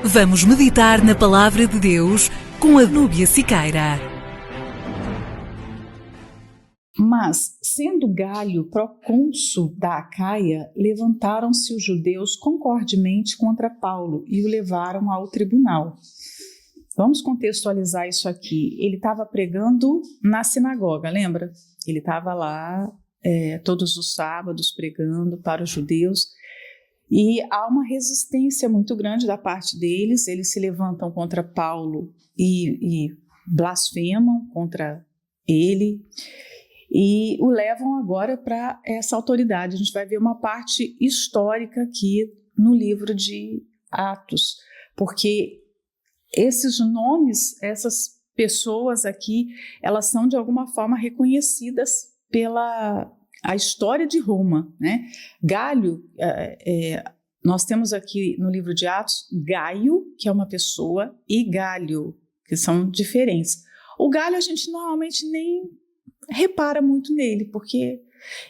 Vamos meditar na Palavra de Deus com a Núbia Siqueira. Mas, sendo Galho procônsul da Acaia, levantaram-se os judeus concordemente contra Paulo e o levaram ao tribunal. Vamos contextualizar isso aqui. Ele estava pregando na sinagoga, lembra? Ele estava lá todos os sábados pregando para os judeus. E há uma resistência muito grande da parte deles. Eles se levantam contra Paulo e blasfemam contra ele e o levam agora para essa autoridade. A gente vai ver uma parte histórica aqui no livro de Atos, porque esses nomes, essas pessoas aqui, elas são de alguma forma reconhecidas pela a história de Roma, né? Galho, nós temos aqui no livro de Atos, Gaio, que é uma pessoa, e Galho, que são diferentes. O Galho a gente normalmente nem repara muito nele, porque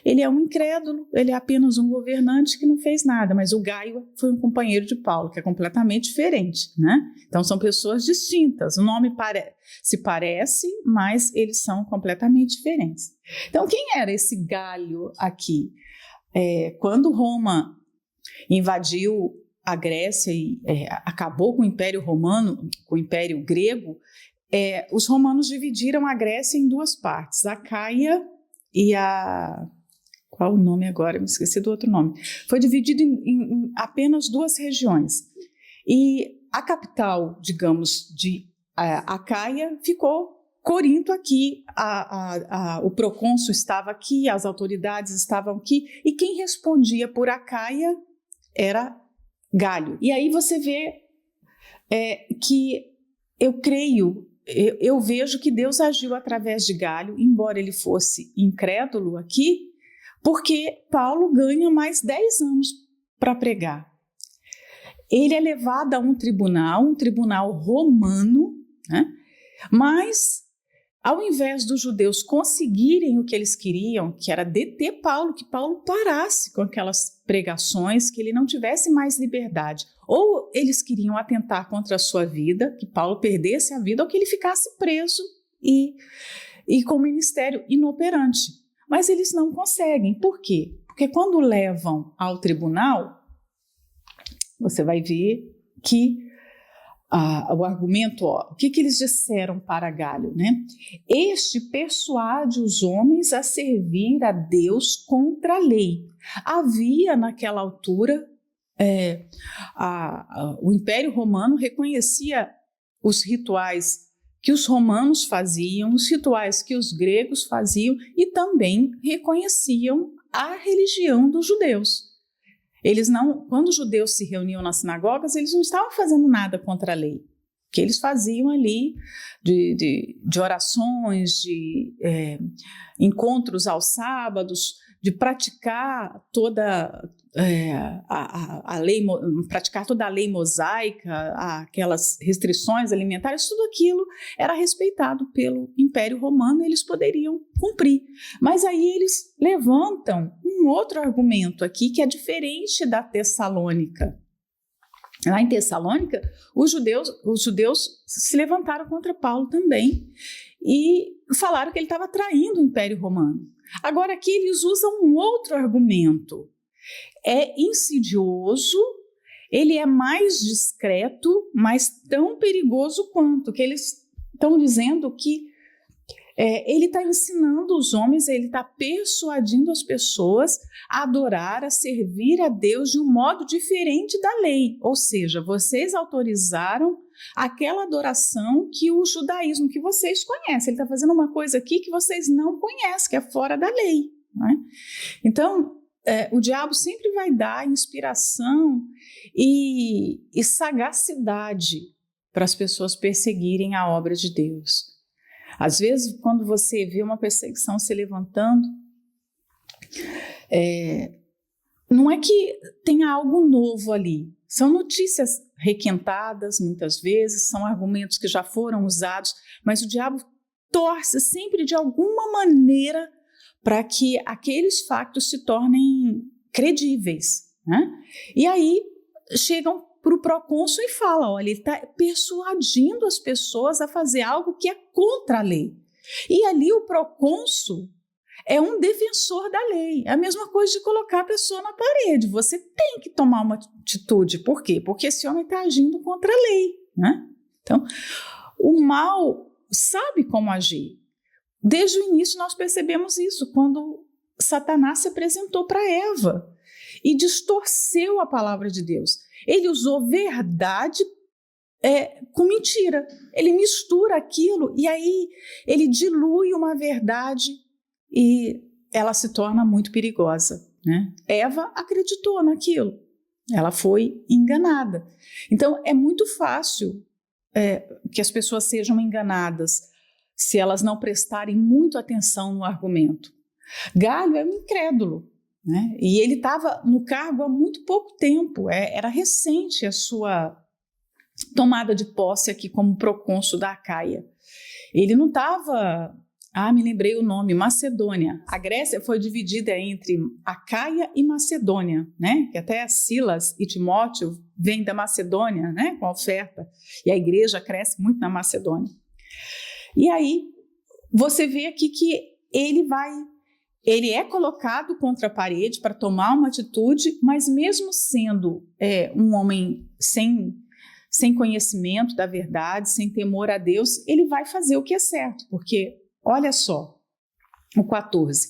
ele é um incrédulo, ele é apenas um governante que não fez nada, mas o Gaio foi um companheiro de Paulo, que é completamente diferente, né? Então são pessoas distintas, o nome se parece, mas eles são completamente diferentes. Então quem era esse Galho aqui? Quando Roma invadiu a Grécia e acabou com o Império Romano, com o Império Grego, os romanos dividiram a Grécia em duas partes, a Caia e a... Qual o nome agora? Me esqueci do outro nome. Foi dividido em apenas duas regiões. E a capital, digamos, de Acaia ficou Corinto aqui, o procônsul estava aqui, as autoridades estavam aqui, e quem respondia por Acaia era Galho. E aí você vê que eu vejo que Deus agiu através de Galho, embora ele fosse incrédulo aqui, porque Paulo ganha mais 10 anos para pregar. Ele é levado a um tribunal romano, né? Mas ao invés dos judeus conseguirem o que eles queriam, que era deter Paulo, que Paulo parasse com aquelas pregações, que ele não tivesse mais liberdade, ou eles queriam atentar contra a sua vida, que Paulo perdesse a vida, ou que ele ficasse preso e com o ministério inoperante. Mas eles não conseguem. Por quê? Porque quando levam ao tribunal, você vai ver que o argumento, o que eles disseram para Galho, né? Este persuade os homens a servir a Deus contra a lei. Havia naquela altura, o Império Romano reconhecia os rituais que os romanos faziam, os rituais que os gregos faziam e também reconheciam a religião dos judeus. Eles não, quando os judeus se reuniam nas sinagogas, eles não estavam fazendo nada contra a lei. O que eles faziam ali de orações, de encontros aos sábados, de praticar toda a lei, praticar toda a lei mosaica, aquelas restrições alimentares, tudo aquilo era respeitado pelo Império Romano e eles poderiam cumprir. Mas aí eles levantam um outro argumento aqui que é diferente da Tessalônica. Lá em Tessalônica, os judeus se levantaram contra Paulo também e falaram que ele estava traindo o Império Romano. Agora aqui eles usam um outro argumento. É insidioso, ele é mais discreto, mas tão perigoso quanto, que eles estão dizendo que ele está ensinando os homens, ele está persuadindo as pessoas a adorar, a servir a Deus de um modo diferente da lei. Ou seja, vocês autorizaram aquela adoração que o judaísmo que vocês conhecem. Ele está fazendo uma coisa aqui que vocês não conhecem, que é fora da lei, né? Então, o diabo sempre vai dar inspiração e sagacidade para as pessoas perseguirem a obra de Deus. Às vezes, quando você vê uma perseguição se levantando, não é que tenha algo novo ali. São notícias requentadas, muitas vezes, são argumentos que já foram usados, mas o diabo torce sempre de alguma maneira para que aqueles fatos se tornem credíveis, né? E aí chegam para o procônsul e fala, olha, ele está persuadindo as pessoas a fazer algo que é contra a lei. E ali o procônsul é um defensor da lei. É a mesma coisa de colocar a pessoa na parede. Você tem que tomar uma atitude. Por quê? Porque esse homem está agindo contra a lei, né? Então, o mal sabe como agir. Desde o início nós percebemos isso, quando Satanás se apresentou para Eva e distorceu a palavra de Deus. Ele usou verdade com mentira. Ele mistura aquilo e aí ele dilui uma verdade e ela se torna muito perigosa, né? Eva acreditou naquilo, ela foi enganada. Então é muito fácil que as pessoas sejam enganadas se elas não prestarem muito atenção no argumento. Galho é um incrédulo, né? E ele estava no cargo há muito pouco tempo, era recente a sua tomada de posse aqui como procônsul da Acaia. Ele não estava, me lembrei o nome, Macedônia. A Grécia foi dividida entre Acaia e Macedônia, né? Que até Silas e Timóteo vêm da Macedônia, né? Com a oferta. E a igreja cresce muito na Macedônia. E aí você vê aqui que ele é colocado contra a parede para tomar uma atitude, mas mesmo sendo um homem sem conhecimento da verdade, sem temor a Deus, ele vai fazer o que é certo, porque, olha só, o 14.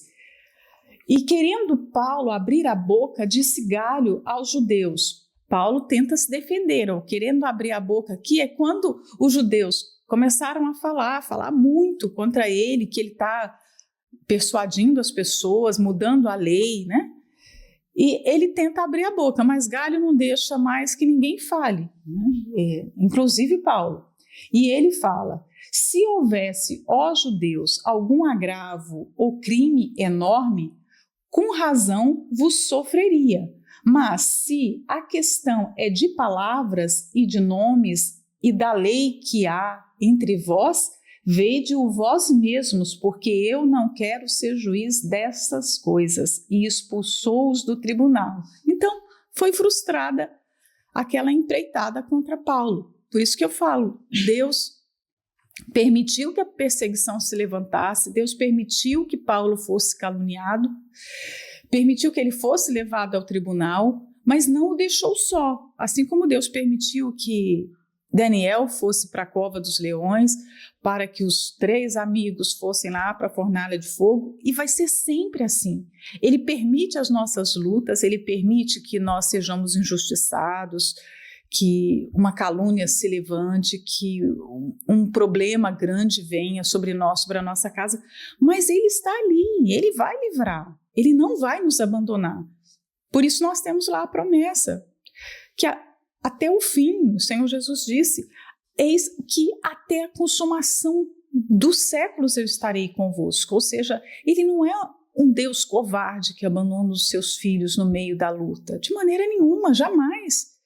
E querendo Paulo abrir a boca, disse Galho aos judeus. Paulo tenta se defender, querendo abrir a boca aqui é quando os judeus começaram a falar muito contra ele, que ele está persuadindo as pessoas, mudando a lei, né? E ele tenta abrir a boca, mas Galho não deixa mais que ninguém fale, né? Inclusive Paulo. E ele fala, se houvesse, ó judeus, algum agravo ou crime enorme, com razão vos sofreria. Mas se a questão é de palavras e de nomes e da lei que há entre vós, vede-o vós mesmos, porque eu não quero ser juiz dessas coisas. E expulsou-os do tribunal. Então, foi frustrada aquela empreitada contra Paulo. Por isso que eu falo, Deus permitiu que a perseguição se levantasse, Deus permitiu que Paulo fosse caluniado, permitiu que ele fosse levado ao tribunal, mas não o deixou só. Assim como Deus permitiu que Daniel fosse para a cova dos leões, para que os 3 amigos fossem lá para a fornalha de fogo, e vai ser sempre assim. Ele permite as nossas lutas, ele permite que nós sejamos injustiçados, que uma calúnia se levante, que um problema grande venha sobre nós, sobre a nossa casa, mas ele está ali, ele vai livrar, ele não vai nos abandonar. Por isso nós temos lá a promessa, que até o fim, o Senhor Jesus disse, eis que até a consumação dos séculos eu estarei convosco. Ou seja, ele não é um Deus covarde que abandona os seus filhos no meio da luta. De maneira nenhuma, jamais.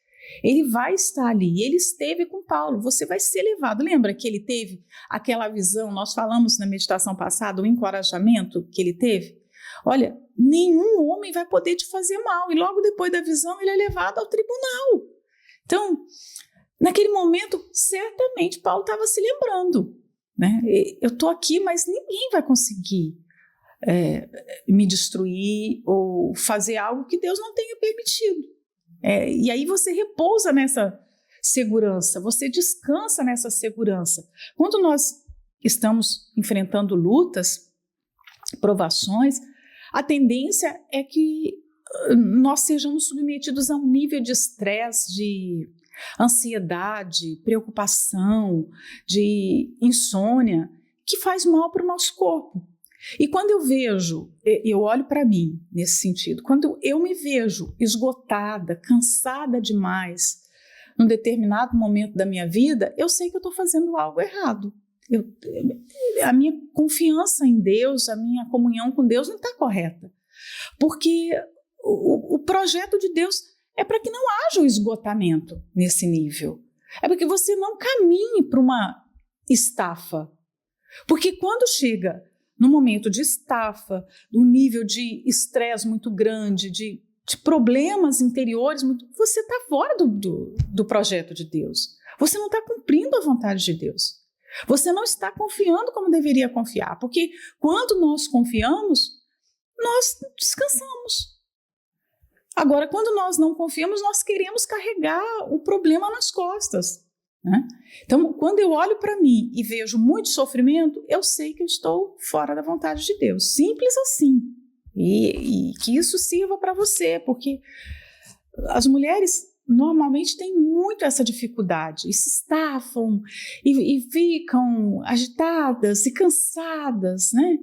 Ele vai estar ali. Ele esteve com Paulo. Você vai ser levado. Lembra que ele teve aquela visão, nós falamos na meditação passada, o encorajamento que ele teve? Olha, nenhum homem vai poder te fazer mal. E logo depois da visão, ele é levado ao tribunal. Então, naquele momento, certamente Paulo estava se lembrando, né? Eu estou aqui, mas ninguém vai conseguir me destruir ou fazer algo que Deus não tenha permitido. E aí você repousa nessa segurança, você descansa nessa segurança. Quando nós estamos enfrentando lutas, provações, a tendência é que nós sejamos submetidos a um nível de estresse, de ansiedade, preocupação, de insônia, que faz mal para o nosso corpo. E quando eu olho para mim nesse sentido, quando eu me vejo esgotada, cansada demais, num determinado momento da minha vida, eu sei que eu estou fazendo algo errado. A minha confiança em Deus, a minha comunhão com Deus não está correta. Porque o projeto de Deus é para que não haja o esgotamento nesse nível. É para que você não caminhe para uma estafa. Porque quando chega no momento de estafa, um nível de estresse muito grande, de de problemas interiores, você está fora do projeto de Deus. Você não está cumprindo a vontade de Deus. Você não está confiando como deveria confiar, porque quando nós confiamos, nós descansamos. Agora, quando nós não confiamos, nós queremos carregar o problema nas costas, né? Então, quando eu olho para mim e vejo muito sofrimento, eu sei que eu estou fora da vontade de Deus. Simples assim. E que isso sirva para você, porque as mulheres normalmente têm muito essa dificuldade e se estafam e ficam agitadas e cansadas, né?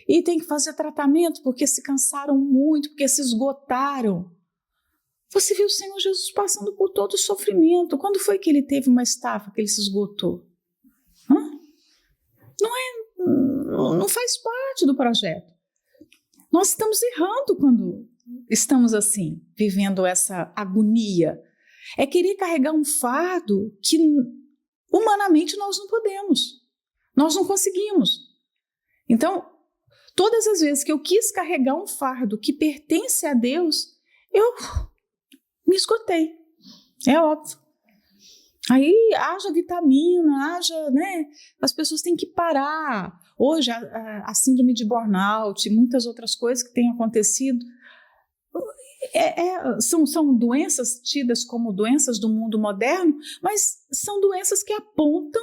E tem que fazer tratamento porque se cansaram muito, porque se esgotaram. Você viu o Senhor Jesus passando por todo o sofrimento. Quando foi que ele teve uma estafa, que ele se esgotou? Não faz parte do projeto. Nós estamos errando quando estamos assim, vivendo essa agonia. É querer carregar um fardo que humanamente nós não podemos. Nós não conseguimos. Então, todas as vezes que eu quis carregar um fardo que pertence a Deus, eu me esgotei. É óbvio. Aí haja vitamina, né? As pessoas têm que parar. Hoje a síndrome de burnout e muitas outras coisas que têm acontecido são doenças tidas como doenças do mundo moderno, mas são doenças que apontam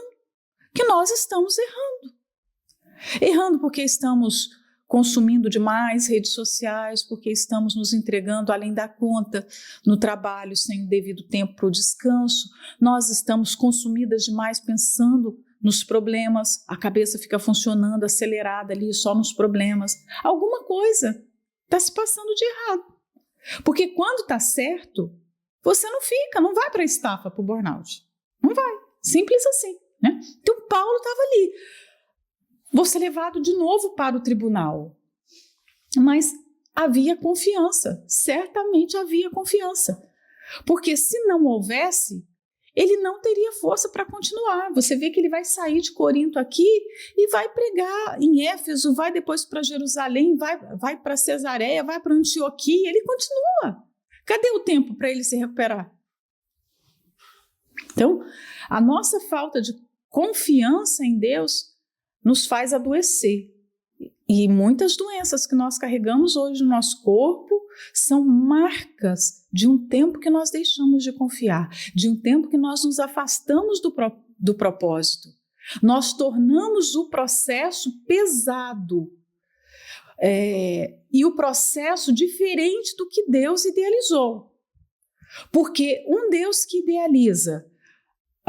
que nós estamos errando. Errando porque estamos consumindo demais redes sociais, porque estamos nos entregando além da conta no trabalho sem o devido tempo para o descanso. Nós estamos consumidas demais pensando nos problemas, a cabeça fica funcionando acelerada ali só nos problemas. Alguma coisa está se passando de errado. Porque quando está certo, você não vai para a estafa, para o burnout. Não vai. Simples assim, né? Então Paulo estava ali. Vou ser levado de novo para o tribunal. Mas havia confiança, certamente havia confiança. Porque se não houvesse, ele não teria força para continuar. Você vê que ele vai sair de Corinto aqui e vai pregar em Éfeso, vai depois para Jerusalém, vai para Cesareia, vai para Antioquia, ele continua. Cadê o tempo para ele se recuperar? Então, a nossa falta de confiança em Deus nos faz adoecer. E muitas doenças que nós carregamos hoje no nosso corpo são marcas de um tempo que nós deixamos de confiar, de um tempo que nós nos afastamos do propósito. Nós tornamos o processo pesado e o processo diferente do que Deus idealizou. Porque um Deus que idealiza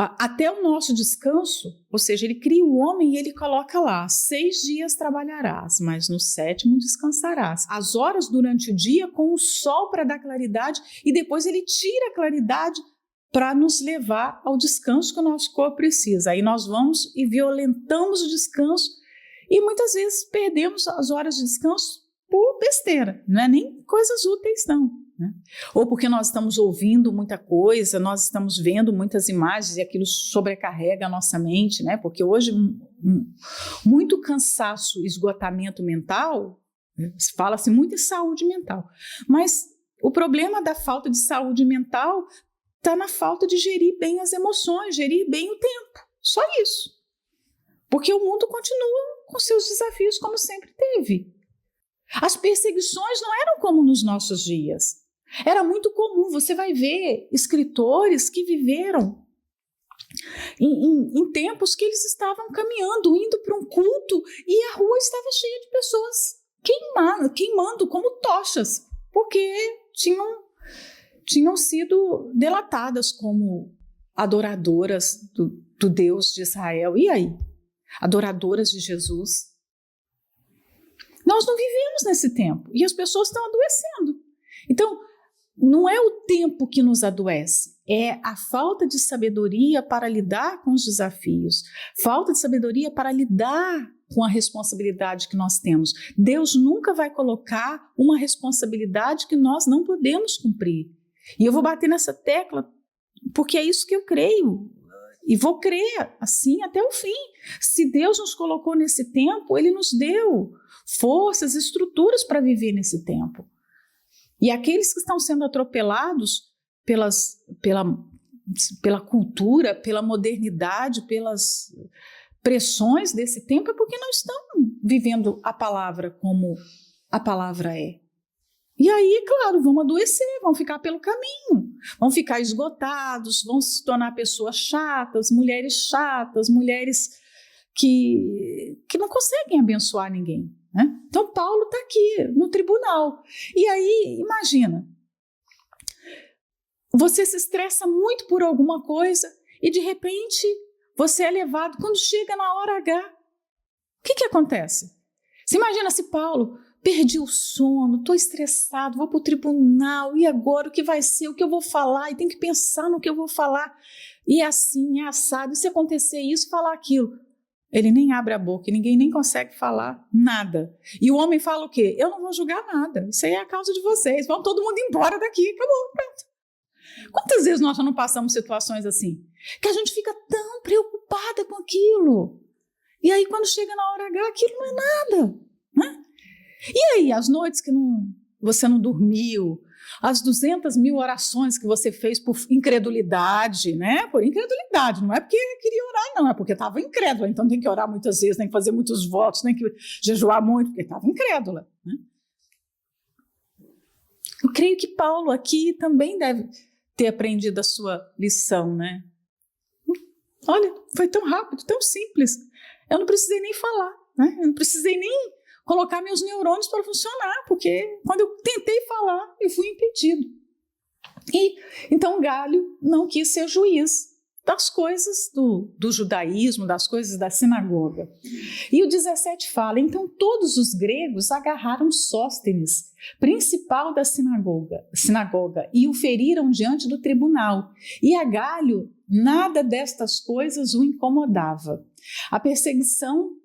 até o nosso descanso, ou seja, ele cria o homem e ele coloca lá, 6 dias trabalharás, mas no 7º descansarás. As horas durante o dia com o sol para dar claridade e depois ele tira a claridade para nos levar ao descanso que o nosso corpo precisa. Aí nós vamos e violentamos o descanso e muitas vezes perdemos as horas de descanso por besteira, não é nem coisas úteis não. Né? Ou porque nós estamos ouvindo muita coisa, nós estamos vendo muitas imagens e aquilo sobrecarrega a nossa mente, né? Porque hoje muito cansaço, esgotamento mental, né? Fala-se muito em saúde mental, mas o problema da falta de saúde mental está na falta de gerir bem as emoções, gerir bem o tempo, só isso. Porque o mundo continua com seus desafios como sempre teve. As perseguições não eram como nos nossos dias. Era muito comum, você vai ver escritores que viveram em tempos que eles estavam caminhando, indo para um culto e a rua estava cheia de pessoas queimando como tochas, porque tinham sido delatadas como adoradoras do Deus de Israel. E aí? Adoradoras de Jesus? Nós não vivemos nesse tempo e as pessoas estão adoecendo. Então, não é o tempo que nos adoece, é a falta de sabedoria para lidar com os desafios, falta de sabedoria para lidar com a responsabilidade que nós temos. Deus nunca vai colocar uma responsabilidade que nós não podemos cumprir. E eu vou bater nessa tecla porque é isso que eu creio. E vou crer assim até o fim. Se Deus nos colocou nesse tempo, Ele nos deu forças, estruturas para viver nesse tempo. E aqueles que estão sendo atropelados pela cultura, pela modernidade, pelas pressões desse tempo, é porque não estão vivendo a palavra como a palavra é. E aí, claro, vão adoecer, vão ficar pelo caminho, vão ficar esgotados, vão se tornar pessoas chatas, mulheres que não conseguem abençoar ninguém, né? Então, Paulo está aqui no tribunal. E aí, imagina, você se estressa muito por alguma coisa e, de repente, você é levado, quando chega na hora H, o que acontece? Você imagina se Paulo... Perdi o sono, estou estressado, vou para o tribunal, e agora o que vai ser, o que eu vou falar, e tem que pensar no que eu vou falar, e é assim, é assado, e se acontecer isso, falar aquilo. Ele nem abre a boca, e ninguém nem consegue falar nada. E o homem fala o quê? Eu não vou julgar nada, isso aí é a causa de vocês, vão todo mundo embora daqui, acabou, pronto. Quantas vezes nós já não passamos situações assim? Que a gente fica tão preocupada com aquilo, e aí quando chega na hora H, aquilo não é nada, né? E aí, as noites que você não dormiu, as 200.000 orações que você fez por incredulidade, né? Por incredulidade, não é porque queria orar, não, é porque estava incrédula, então tem que orar muitas vezes, tem que fazer muitos votos, tem que jejuar muito, porque estava incrédula, né? Eu creio que Paulo aqui também deve ter aprendido a sua lição, né? Olha, foi tão rápido, tão simples, eu não precisei nem falar, né? Eu não precisei nem colocar meus neurônios para funcionar, porque quando eu tentei falar, eu fui impedido. E então Galho não quis ser juiz das coisas do judaísmo, das coisas da sinagoga. E o 17 fala, então todos os gregos agarraram Sóstenes, principal da sinagoga, e o feriram diante do tribunal. E a Galho nada destas coisas o incomodava. A perseguição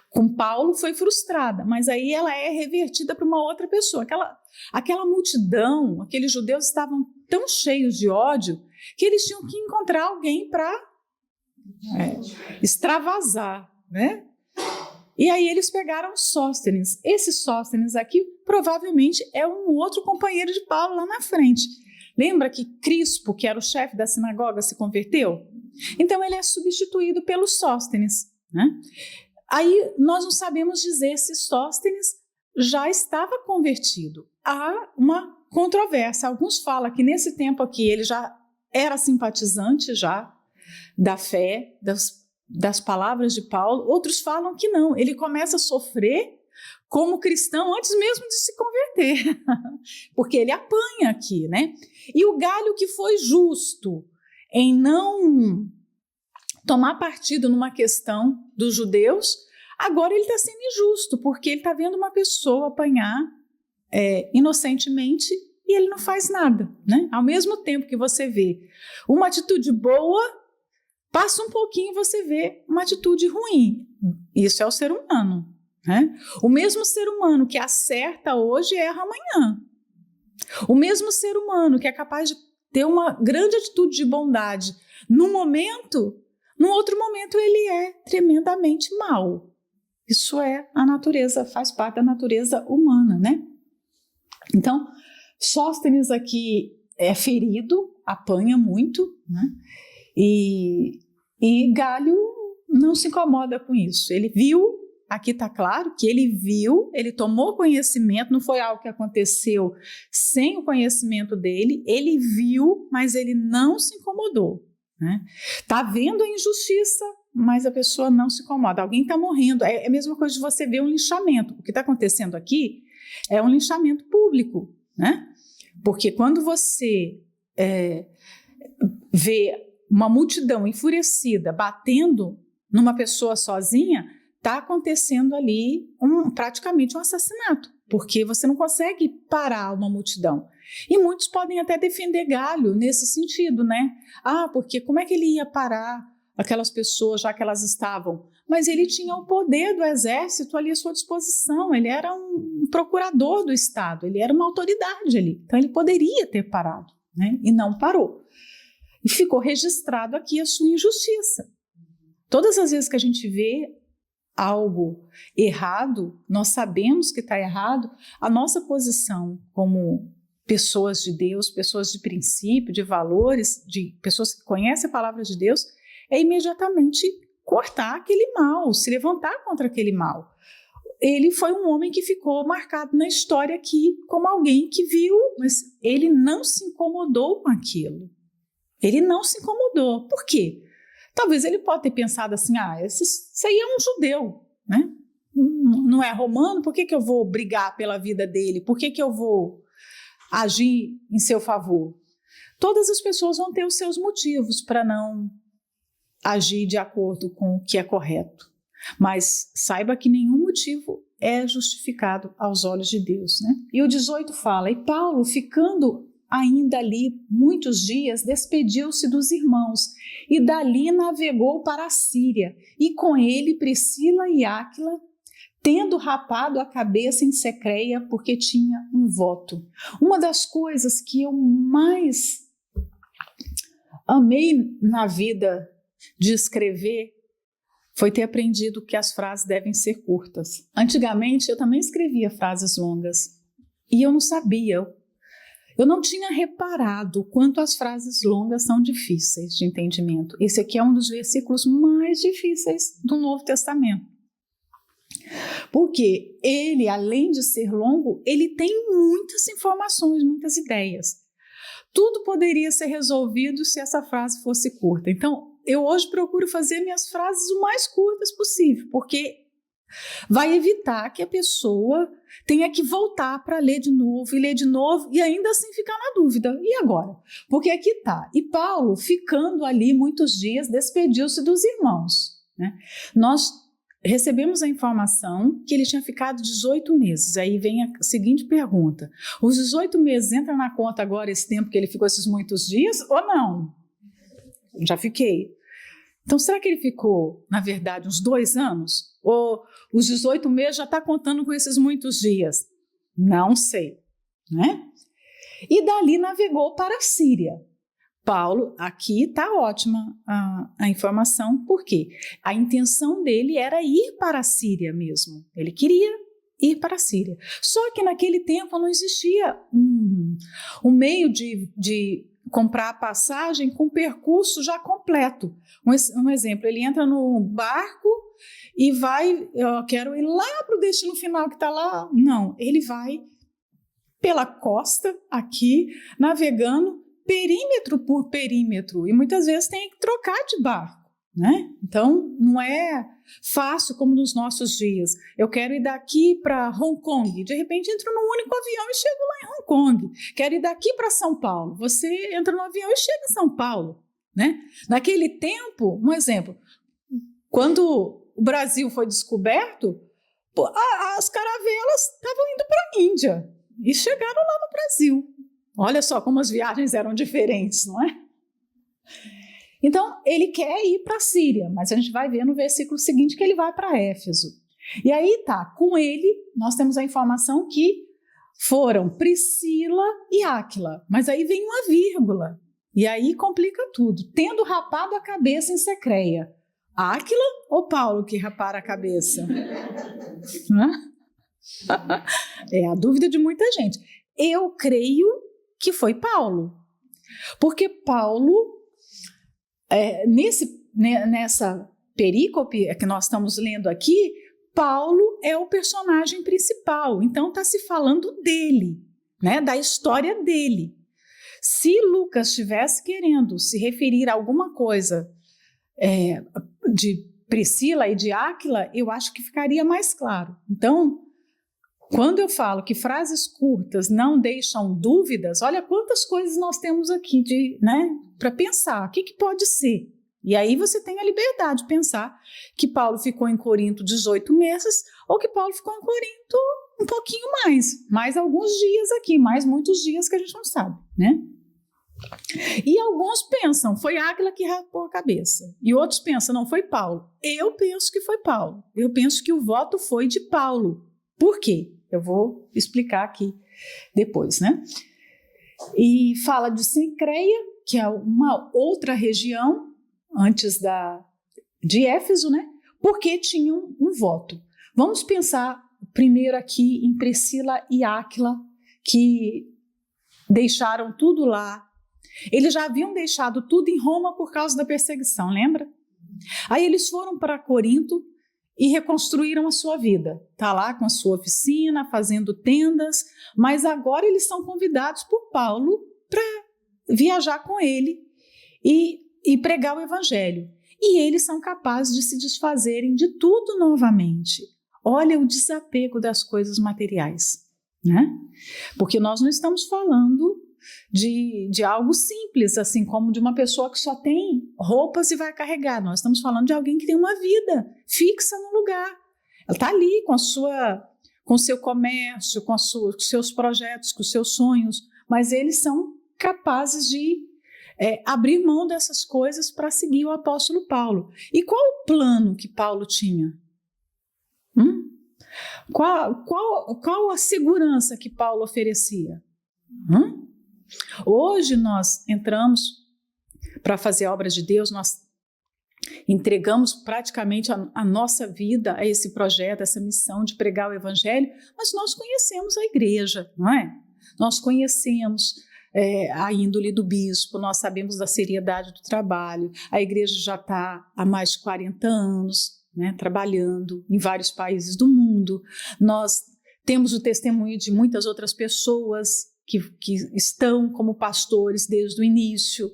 com Paulo foi frustrada, mas aí ela é revertida para uma outra pessoa. Aquela multidão, aqueles judeus estavam tão cheios de ódio que eles tinham que encontrar alguém para extravasar, né? E aí eles pegaram Sóstenes. Esse Sóstenes aqui provavelmente é um outro companheiro de Paulo lá na frente. Lembra que Crispo, que era o chefe da sinagoga, se converteu? Então ele é substituído pelo Sóstenes, né? Aí nós não sabemos dizer se Sóstenes já estava convertido. Há uma controvérsia. Alguns falam que nesse tempo aqui ele já era simpatizante já da fé, das palavras de Paulo. Outros falam que não. Ele começa a sofrer como cristão antes mesmo de se converter, porque ele apanha aqui, né? E o Galho, que foi justo em não tomar partido numa questão dos judeus, agora ele está sendo injusto, porque ele está vendo uma pessoa apanhar inocentemente e ele não faz nada, né? Ao mesmo tempo que você vê uma atitude boa, passa um pouquinho e você vê uma atitude ruim. Isso é o ser humano, né? O mesmo ser humano que acerta hoje erra amanhã. O mesmo ser humano que é capaz de ter uma grande atitude de bondade num outro momento ele é tremendamente mau. Isso é a natureza, faz parte da natureza humana, né? Então, Sóstenes aqui é ferido, apanha muito, né? E Galho não se incomoda com isso. Ele viu, aqui está claro que ele viu, ele tomou conhecimento, não foi algo que aconteceu sem o conhecimento dele, ele viu, mas ele não se incomodou, né? Está vendo a injustiça, mas a pessoa não se incomoda. Alguém está morrendo. É a mesma coisa de você ver um linchamento. O que está acontecendo aqui é um linchamento público, né? Porque quando você vê uma multidão enfurecida batendo numa pessoa sozinha, está acontecendo ali praticamente um assassinato, porque você não consegue parar uma multidão. E muitos podem até defender Galho nesse sentido, né? Porque como é que ele ia parar aquelas pessoas, já que elas estavam? Mas ele tinha o poder do exército ali à sua disposição, ele era um procurador do Estado, ele era uma autoridade ali, então ele poderia ter parado, né? E não parou. E ficou registrado aqui a sua injustiça. Todas as vezes que a gente vê algo errado, nós sabemos que está errado, a nossa posição como pessoas de Deus, pessoas de princípio, de valores, de pessoas que conhecem a palavra de Deus, é imediatamente cortar aquele mal, se levantar contra aquele mal. Ele foi um homem que ficou marcado na história aqui como alguém que viu, mas ele não se incomodou com aquilo. Ele não se incomodou. Por quê? Talvez ele possa ter pensado assim, isso aí é um judeu, né? Não é romano, por que eu vou brigar pela vida dele? Por que eu vou agir em seu favor? Todas as pessoas vão ter os seus motivos para não agir de acordo com o que é correto. Mas saiba que nenhum motivo é justificado aos olhos de Deus, né? E o 18 fala, e Paulo, ficando ainda ali muitos dias, despediu-se dos irmãos e dali navegou para a Síria, e com ele Priscila e Áquila, tendo rapado a cabeça em Secreia, porque tinha um voto. Uma das coisas que eu mais amei na vida de escrever foi ter aprendido que as frases devem ser curtas. Antigamente eu também escrevia frases longas e eu não sabia, eu não tinha reparado quanto as frases longas são difíceis de entendimento. Esse aqui é um dos versículos mais difíceis do Novo Testamento. Porque ele, além de ser longo, ele tem muitas informações, muitas ideias. Tudo poderia ser resolvido se essa frase fosse curta. Então, eu hoje procuro fazer minhas frases o mais curtas possível, porque vai evitar que a pessoa tenha que voltar para ler de novo e ainda assim ficar na dúvida. E agora? Porque aqui está. E Paulo, ficando ali muitos dias, despediu-se dos irmãos, né? Nós recebemos a informação que ele tinha ficado 18 meses. Aí vem a seguinte pergunta: os 18 meses entram na conta agora esse tempo que ele ficou esses muitos dias ou não? Já fiquei. Então, será que ele ficou, na verdade, uns 2 anos? Ou os 18 meses já está contando com esses muitos dias? Não sei, né? E dali navegou para a Síria. Paulo, aqui está ótima a informação, porque a intenção dele era ir para a Síria mesmo. Ele queria ir para a Síria. Só que naquele tempo não existia um meio de comprar a passagem com percurso já completo. Um exemplo, ele entra no barco e vai, eu quero ir lá para o destino final que está lá. Não, ele vai pela costa aqui, navegando perímetro por perímetro, e muitas vezes tem que trocar de barco, né? Então, não é fácil como nos nossos dias. Eu quero ir daqui para Hong Kong, de repente entro num único avião e chego lá em Hong Kong. Quero ir daqui para São Paulo, você entra no avião e chega em São Paulo, né? Naquele tempo, um exemplo, quando o Brasil foi descoberto, as caravelas estavam indo para a Índia e chegaram lá no Brasil. Olha só como as viagens eram diferentes, não é? Então, ele quer ir para a Síria, mas a gente vai ver no versículo seguinte que ele vai para Éfeso. E aí tá, com ele, nós temos a informação que foram Priscila e Áquila, mas aí vem uma vírgula, e aí complica tudo. Tendo rapado a cabeça em Secreia. Áquila ou Paulo que rapara a cabeça? É a dúvida de muita gente. Eu creio que foi Paulo, porque Paulo, nessa perícope que nós estamos lendo aqui, Paulo é o personagem principal, então está se falando dele, né, da história dele. Se Lucas estivesse querendo se referir a alguma coisa de Priscila e de Áquila, eu acho que ficaria mais claro. Então, quando eu falo que frases curtas não deixam dúvidas, olha quantas coisas nós temos aqui para pensar. O que pode ser? E aí você tem a liberdade de pensar que Paulo ficou em Corinto 18 meses ou que Paulo ficou em Corinto um pouquinho mais alguns dias aqui, mais muitos dias que a gente não sabe, né? E alguns pensam, foi Áquila que rapou a cabeça. E outros pensam, não, foi Paulo. Eu penso que foi Paulo. Eu penso que o voto foi de Paulo. Por quê? Eu vou explicar aqui depois, né? E fala de Secreia, que é uma outra região antes de Éfeso, né? porque tinham um voto. Vamos pensar primeiro aqui em Priscila e Áquila, que deixaram tudo lá. Eles já haviam deixado tudo em Roma por causa da perseguição, lembra? Aí eles foram para Corinto e reconstruíram a sua vida. Está lá com a sua oficina, fazendo tendas, mas agora eles são convidados por Paulo para viajar com ele e pregar o evangelho. E eles são capazes de se desfazerem de tudo novamente. Olha o desapego das coisas materiais, né? Porque nós não estamos falando de algo simples, assim como de uma pessoa que só tem roupas e vai carregar. Nós estamos falando de alguém que tem uma vida fixa no lugar. Ela está ali com o seu comércio, com os seus projetos, com os seus sonhos, mas eles são capazes de abrir mão dessas coisas para seguir o apóstolo Paulo. E qual o plano que Paulo tinha? Qual a segurança que Paulo oferecia? Hoje nós entramos para fazer a obra de Deus, nós entregamos praticamente a nossa vida a esse projeto, a essa missão de pregar o evangelho, mas nós conhecemos a igreja, não é? Nós conhecemos a índole do bispo, nós sabemos da seriedade do trabalho, a igreja já está há mais de 40 anos, né, trabalhando em vários países do mundo, nós temos o testemunho de muitas outras pessoas que estão como pastores desde o início.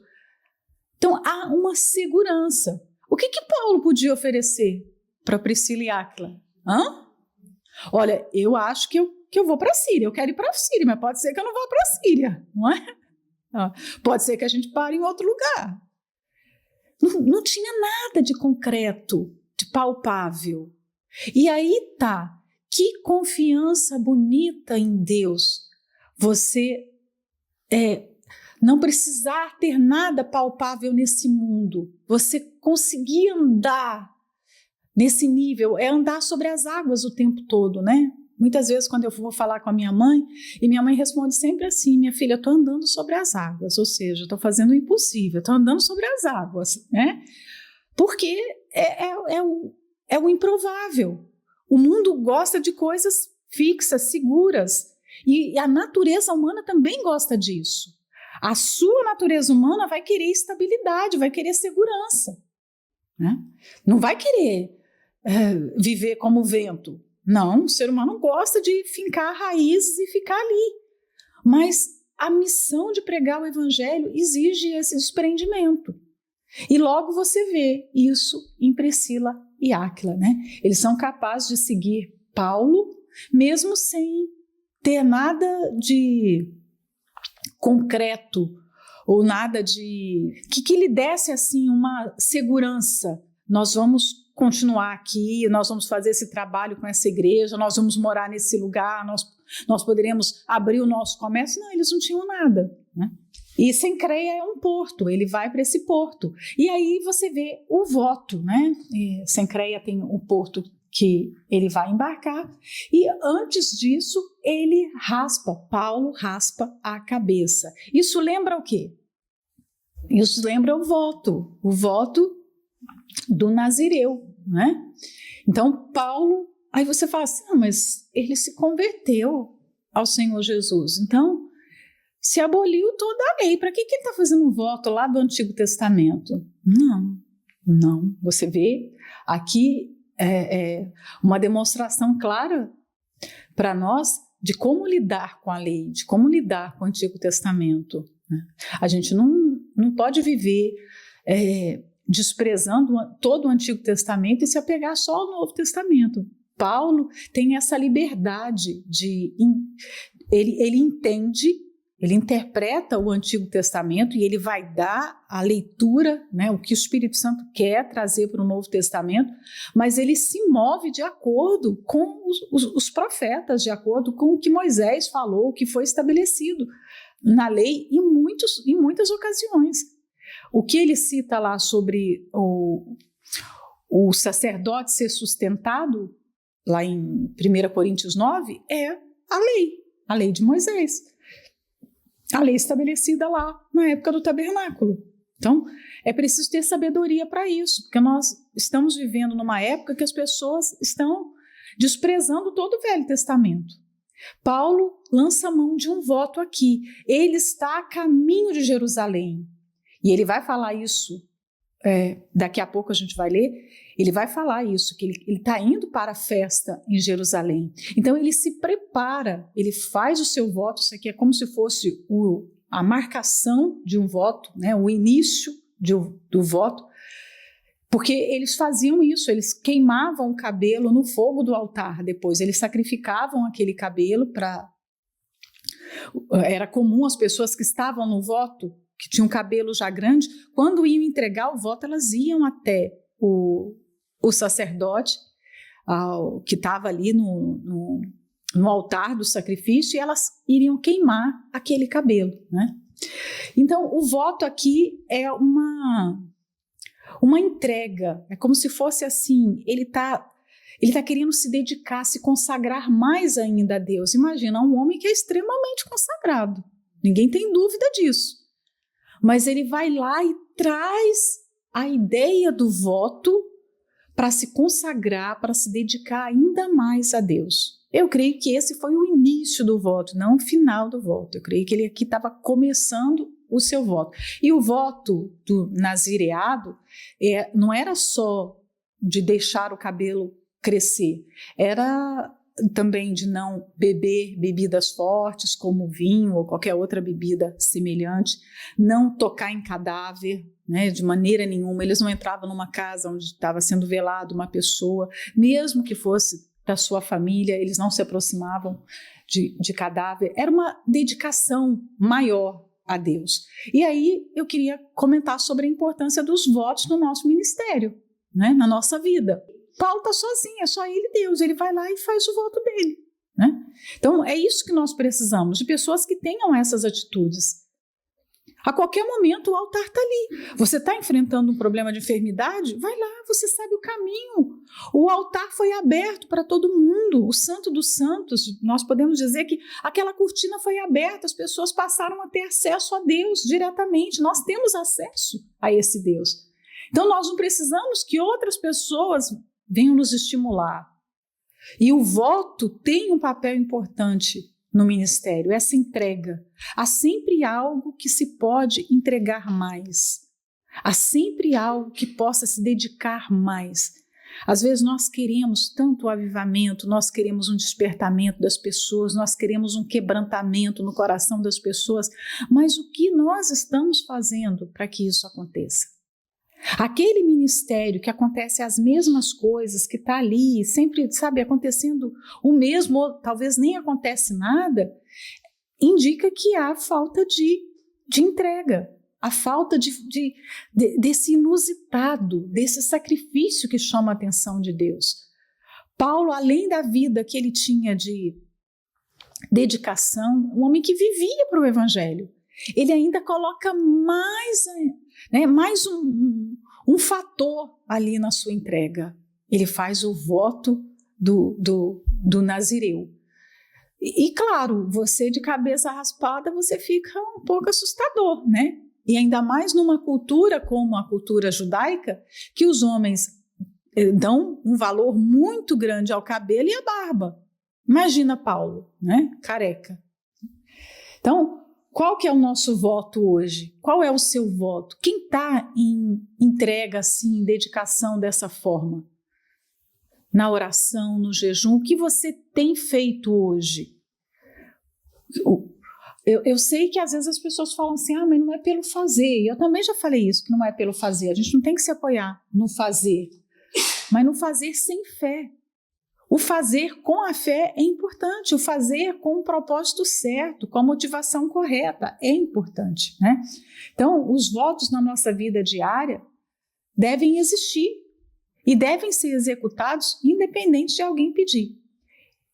Então, há uma segurança. O que Paulo podia oferecer para Priscila e Áquila? Olha, eu acho que eu vou para a Síria, eu quero ir para a Síria, mas pode ser que eu não vá para a Síria, não é? Pode ser que a gente pare em outro lugar. Não tinha nada de concreto, de palpável. E aí tá, que confiança bonita em Deus. Você não precisar ter nada palpável nesse mundo. Você conseguir andar nesse nível, andar sobre as águas o tempo todo, né? Muitas vezes quando eu vou falar com a minha mãe, e minha mãe responde sempre assim, minha filha, eu estou andando sobre as águas, ou seja, estou fazendo o impossível, estou andando sobre as águas, né? Porque é o improvável. O mundo gosta de coisas fixas, seguras, e a natureza humana também gosta disso. A sua natureza humana vai querer estabilidade, vai querer segurança, né? Não vai querer viver como o vento. Não, o ser humano gosta de fincar raízes e ficar ali. Mas a missão de pregar o evangelho exige esse desprendimento. E logo você vê isso em Priscila e Áquila, né? Eles são capazes de seguir Paulo, mesmo sem ter nada de concreto ou nada de que lhe desse assim uma segurança. Nós vamos continuar aqui, nós vamos fazer esse trabalho com essa igreja, nós vamos morar nesse lugar, nós poderemos abrir o nosso comércio. Não, eles não tinham nada, né? E Cencreia é um porto, ele vai para esse porto. E aí você vê o voto, né? Cencreia tem um porto que ele vai embarcar, e antes disso, Paulo raspa a cabeça. Isso lembra o quê? Isso lembra o voto do Nazireu, né? Então, Paulo, aí você fala assim, mas ele se converteu ao Senhor Jesus, então se aboliu toda a lei, para que ele está fazendo um voto lá do Antigo Testamento? Não, você vê aqui uma demonstração clara para nós de como lidar com a lei, de como lidar com o Antigo Testamento, né? A gente não pode viver desprezando todo o Antigo Testamento e se apegar só ao Novo Testamento. Paulo tem essa liberdade ele entende, ele interpreta o Antigo Testamento e ele vai dar a leitura, né, o que o Espírito Santo quer trazer para o Novo Testamento, mas ele se move de acordo com os profetas, de acordo com o que Moisés falou, o que foi estabelecido na lei em muitas ocasiões. O que ele cita lá sobre o sacerdote ser sustentado, lá em 1 Coríntios 9, é a lei de Moisés. A lei estabelecida lá na época do tabernáculo. Então, é preciso ter sabedoria para isso, porque nós estamos vivendo numa época que as pessoas estão desprezando todo o Velho Testamento. Paulo lança mão de um voto aqui. Ele está a caminho de Jerusalém. E ele vai falar isso, daqui a pouco a gente vai ler, ele vai falar isso, que ele está indo para a festa em Jerusalém. Então ele se prepara, ele faz o seu voto, isso aqui é como se fosse a marcação de um voto, né, o início do voto, porque eles faziam isso, eles queimavam o cabelo no fogo do altar depois, eles sacrificavam aquele cabelo para... Era comum as pessoas que estavam no voto, que tinham cabelo já grande, quando iam entregar o voto, elas iam até o sacerdote, que estava ali no altar do sacrifício, e elas iriam queimar aquele cabelo, né? Então, o voto aqui é uma entrega, é como se fosse assim, ele tá querendo se dedicar, se consagrar mais ainda a Deus. Imagina, um homem que é extremamente consagrado, ninguém tem dúvida disso, mas ele vai lá e traz a ideia do voto para se consagrar, para se dedicar ainda mais a Deus. Eu creio que esse foi o início do voto, não o final do voto. Eu creio que ele aqui estava começando o seu voto. E o voto do nazireado não era só de deixar o cabelo crescer, era também de não beber bebidas fortes, como vinho ou qualquer outra bebida semelhante, não tocar em cadáver, né, de maneira nenhuma. Eles não entravam numa casa onde estava sendo velado uma pessoa, mesmo que fosse da sua família, eles não se aproximavam de cadáver. Era uma dedicação maior a Deus. E aí eu queria comentar sobre a importância dos votos no nosso ministério, né, na nossa vida. Paulo está sozinho, é só ele e Deus, ele vai lá e faz o voto dele, né? Então é isso que nós precisamos, de pessoas que tenham essas atitudes. A qualquer momento o altar está ali. Você está enfrentando um problema de enfermidade? Vai lá, você sabe o caminho. O altar foi aberto para todo mundo, o Santo dos Santos. Nós podemos dizer que aquela cortina foi aberta, as pessoas passaram a ter acesso a Deus diretamente. Nós temos acesso a esse Deus. Então nós não precisamos que outras pessoas venham nos estimular. E o voto tem um papel importante no ministério, essa entrega. Há sempre algo que se pode entregar mais. Há sempre algo que possa se dedicar mais. Às vezes nós queremos tanto o avivamento, nós queremos um despertamento das pessoas, nós queremos um quebrantamento no coração das pessoas, mas o que nós estamos fazendo para que isso aconteça? Aquele ministério que acontece as mesmas coisas, que está ali, sempre, sabe, acontecendo o mesmo, ou talvez nem acontece nada, indica que há falta de entrega, a falta desse inusitado, desse sacrifício que chama a atenção de Deus. Paulo, além da vida que ele tinha de dedicação, um homem que vivia para o Evangelho, ele ainda coloca mais um fator ali na sua entrega. Ele faz o voto do nazireu. E claro, você de cabeça raspada, você fica um pouco assustador, né? E ainda mais numa cultura como a cultura judaica, que os homens dão um valor muito grande ao cabelo e à barba. Imagina Paulo, né? Careca. Então, qual que é o nosso voto hoje? Qual é o seu voto? Quem está em entrega assim, em dedicação dessa forma? Na oração, no jejum, o que você tem feito hoje? Eu sei que às vezes as pessoas falam assim, mas não é pelo fazer. Eu também já falei isso, que não é pelo fazer. A gente não tem que se apoiar no fazer, mas no fazer sem fé. O fazer com a fé é importante, o fazer com o propósito certo, com a motivação correta é importante, né? Então, os votos na nossa vida diária devem existir e devem ser executados independente de alguém pedir.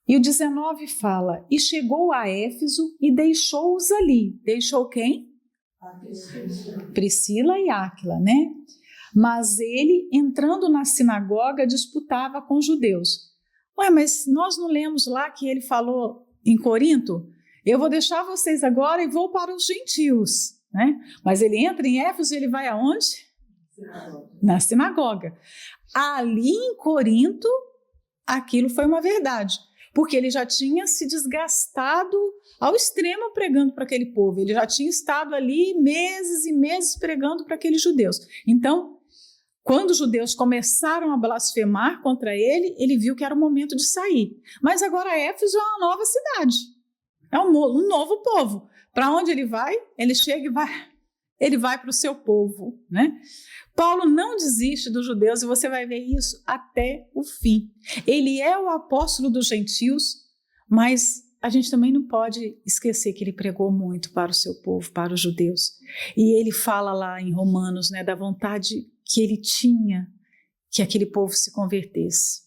E o 19 fala, e chegou a Éfeso e deixou-os ali. Deixou quem? Priscila e Áquila, né? Mas ele, entrando na sinagoga, disputava com os judeus. Mas nós não lemos lá que ele falou em Corinto? Eu vou deixar vocês agora e vou para os gentios. né? Mas ele entra em Éfeso e ele vai aonde? Na sinagoga. Ali em Corinto, aquilo foi uma verdade, porque ele já tinha se desgastado ao extremo pregando para aquele povo, ele já tinha estado ali meses e meses pregando para aqueles judeus. Então, quando os judeus começaram a blasfemar contra ele, ele viu que era o momento de sair. Mas agora Éfeso é uma nova cidade, é um novo povo. Para onde ele vai? Ele chega e ele vai para o seu povo, né? Paulo não desiste dos judeus e você vai ver isso até o fim. Ele é o apóstolo dos gentios, mas a gente também não pode esquecer que ele pregou muito para o seu povo, para os judeus. E ele fala lá em Romanos, né, da vontade que ele tinha que aquele povo se convertesse.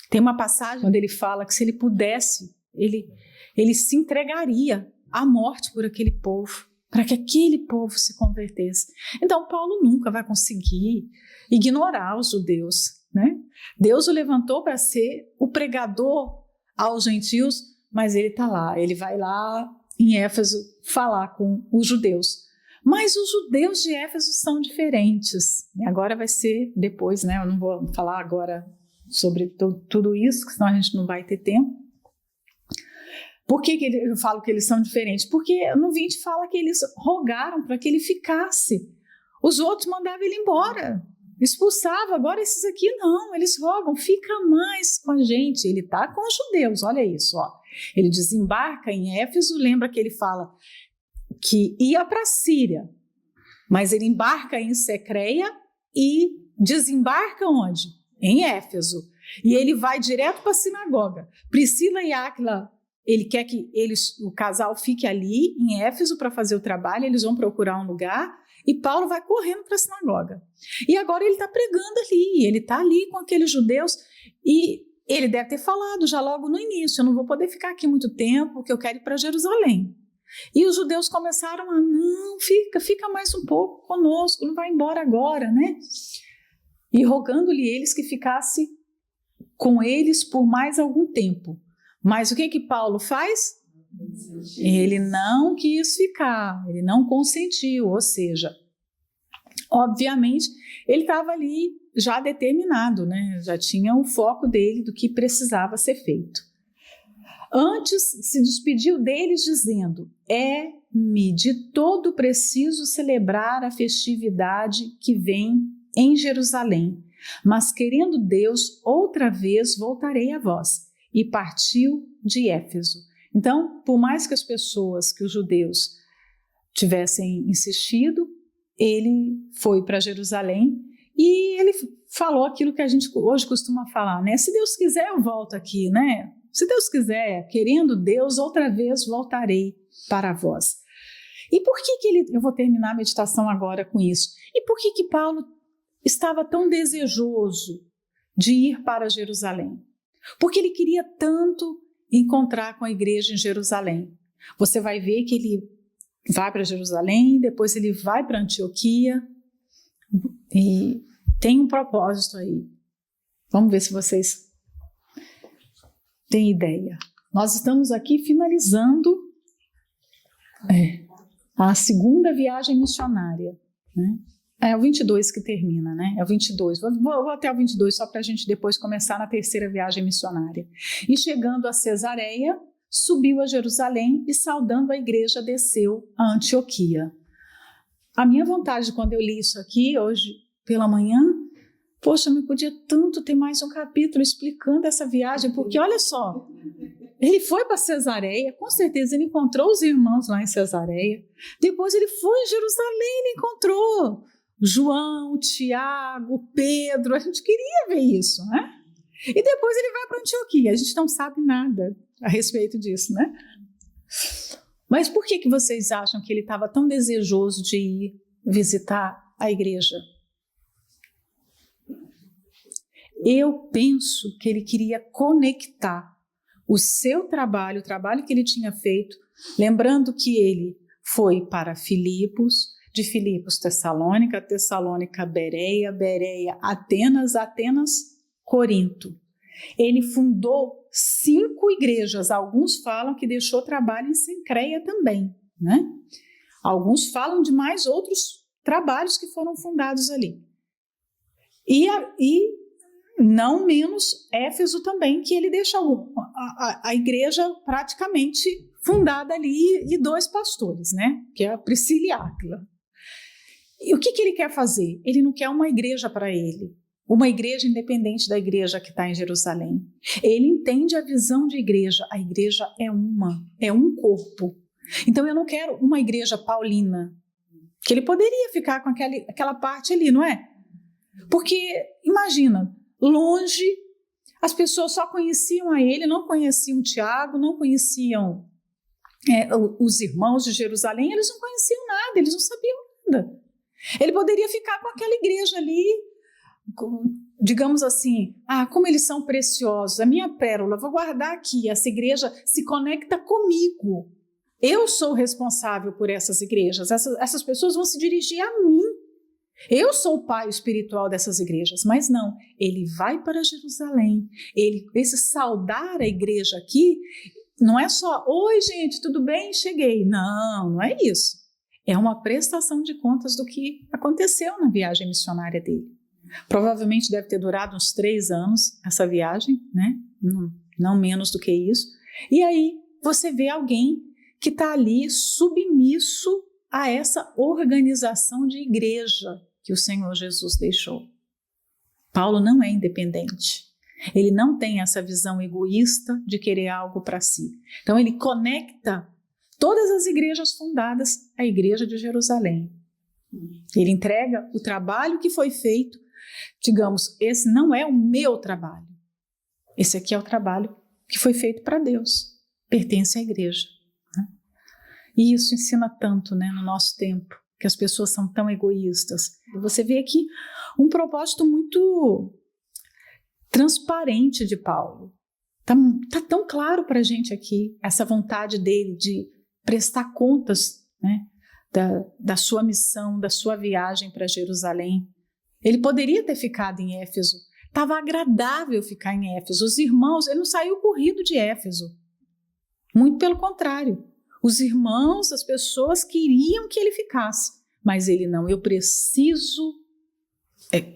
Tem uma passagem onde ele fala que se ele pudesse, ele se entregaria à morte por aquele povo, para que aquele povo se convertesse. Então, Paulo nunca vai conseguir ignorar os judeus, né? Deus o levantou para ser o pregador aos gentios, mas ele está lá, ele vai lá em Éfeso falar com os judeus. Mas os judeus de Éfeso são diferentes. E agora vai ser depois, né? Eu não vou falar agora sobre tudo isso, senão a gente não vai ter tempo. Por que eu falo que eles são diferentes? Porque no 20 fala que eles rogaram para que ele ficasse. Os outros mandavam ele embora, expulsavam. Agora esses aqui não, eles rogam, fica mais com a gente. Ele está com os judeus, olha isso. Ó. Ele desembarca em Éfeso, lembra que ele fala que ia para a Síria, mas ele embarca em Secreia e desembarca onde? Em Éfeso. E ele vai direto para a sinagoga. Priscila e Áquila, ele quer que o casal fique ali em Éfeso para fazer o trabalho, eles vão procurar um lugar e Paulo vai correndo para a sinagoga. E agora ele está pregando ali, ele está ali com aqueles judeus e ele deve ter falado já logo no início, eu não vou poder ficar aqui muito tempo porque eu quero ir para Jerusalém. E os judeus começaram a, não, fica mais um pouco conosco, não vai embora agora, né? E rogando-lhe eles que ficasse com eles por mais algum tempo. Mas o que Paulo faz? Ele não quis ficar, ele não consentiu, ou seja, obviamente ele estava ali já determinado, né? Já tinha o foco dele do que precisava ser feito. Antes se despediu deles dizendo, é-me de todo preciso celebrar a festividade que vem em Jerusalém, mas querendo Deus, outra vez voltarei a vós. E partiu de Éfeso. Então, por mais que os judeus tivessem insistido, ele foi para Jerusalém e ele falou aquilo que a gente hoje costuma falar, né? Se Deus quiser, eu volto aqui, né? Se Deus quiser, querendo Deus, outra vez voltarei para vós. E por que eu vou terminar a meditação agora com isso? E por que Paulo estava tão desejoso de ir para Jerusalém? Porque ele queria tanto encontrar com a igreja em Jerusalém. Você vai ver que ele vai para Jerusalém, depois ele vai para Antioquia e tem um propósito aí. Vamos ver se vocês têm ideia. Nós estamos aqui finalizando a segunda viagem missionária, né? É o 22 que termina, né? É o 22. Vou até o 22 só para a gente depois começar na terceira viagem missionária. E chegando a Cesareia, subiu a Jerusalém e saudando a igreja desceu a Antioquia. A minha vontade quando eu li isso aqui hoje pela manhã, poxa, eu podia tanto ter mais um capítulo explicando essa viagem, porque olha só, ele foi para Cesareia, com certeza ele encontrou os irmãos lá em Cesareia, depois ele foi em Jerusalém, ele encontrou João, Tiago, Pedro, a gente queria ver isso, né? E depois ele vai para Antioquia, a gente não sabe nada a respeito disso, né? Mas por que vocês acham que ele estava tão desejoso de ir visitar a igreja? Eu penso que ele queria conectar o seu trabalho, o trabalho que ele tinha feito, lembrando que ele foi para Filipos, de Filipos, Tessalônica, Tessalônica, Bereia, Bereia, Atenas, Atenas, Corinto. Ele fundou 5 igrejas, alguns falam que deixou trabalho em Cencreia também, né? Alguns falam de mais outros trabalhos que foram fundados ali. E não menos Éfeso também, que ele deixa a igreja praticamente fundada ali e 2 pastores, né? Que é a Priscila e Áquila. E o que ele quer fazer? Ele não quer uma igreja para ele, uma igreja independente da igreja que está em Jerusalém. Ele entende a visão de igreja. A igreja é um corpo. Então eu não quero uma igreja paulina, que ele poderia ficar com aquela parte ali, não é? Porque, imagina, longe, as pessoas só conheciam a ele, não conheciam Tiago, não conheciam os irmãos de Jerusalém, eles não conheciam nada, eles não sabiam nada. Ele poderia ficar com aquela igreja ali, digamos assim, como eles são preciosos, a minha pérola, vou guardar aqui, essa igreja se conecta comigo. Eu sou responsável por essas igrejas, essas pessoas vão se dirigir a mim. Eu sou o pai espiritual dessas igrejas, mas não, ele vai para Jerusalém, esse saudar a igreja aqui, não é só, oi gente, tudo bem, cheguei, não é isso, é uma prestação de contas do que aconteceu na viagem missionária dele. Provavelmente deve ter durado uns 3 anos essa viagem, né? Não menos do que isso, e aí você vê alguém que está ali submisso a essa organização de igreja que o Senhor Jesus deixou. Paulo não é independente. Ele não tem essa visão egoísta de querer algo para si. Então ele conecta todas as igrejas fundadas à igreja de Jerusalém. Ele entrega o trabalho que foi feito. Digamos, esse não é o meu trabalho. Esse aqui é o trabalho que foi feito para Deus. Pertence à igreja. E isso ensina tanto, né, no nosso tempo, que as pessoas são tão egoístas. Você vê aqui um propósito muito transparente de Paulo. Tá tão claro para a gente aqui, essa vontade dele de prestar contas, né, da sua missão, da sua viagem para Jerusalém. Ele poderia ter ficado em Éfeso. Estava agradável ficar em Éfeso. Os irmãos, ele não saiu corrido de Éfeso. Muito pelo contrário. Os irmãos, as pessoas queriam que ele ficasse, mas ele não. Eu preciso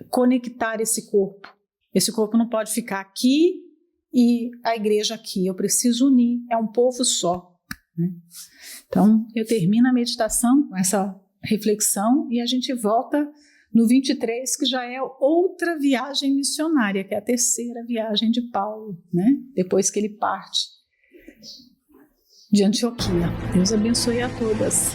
conectar esse corpo. Esse corpo não pode ficar aqui e a igreja aqui. Eu preciso unir. É um povo só. Né? Então, eu termino a meditação com essa reflexão e a gente volta no 23, que já é outra viagem missionária, que é a 3ª viagem de Paulo, né? Depois que ele parte de Antioquia. Deus abençoe a todas.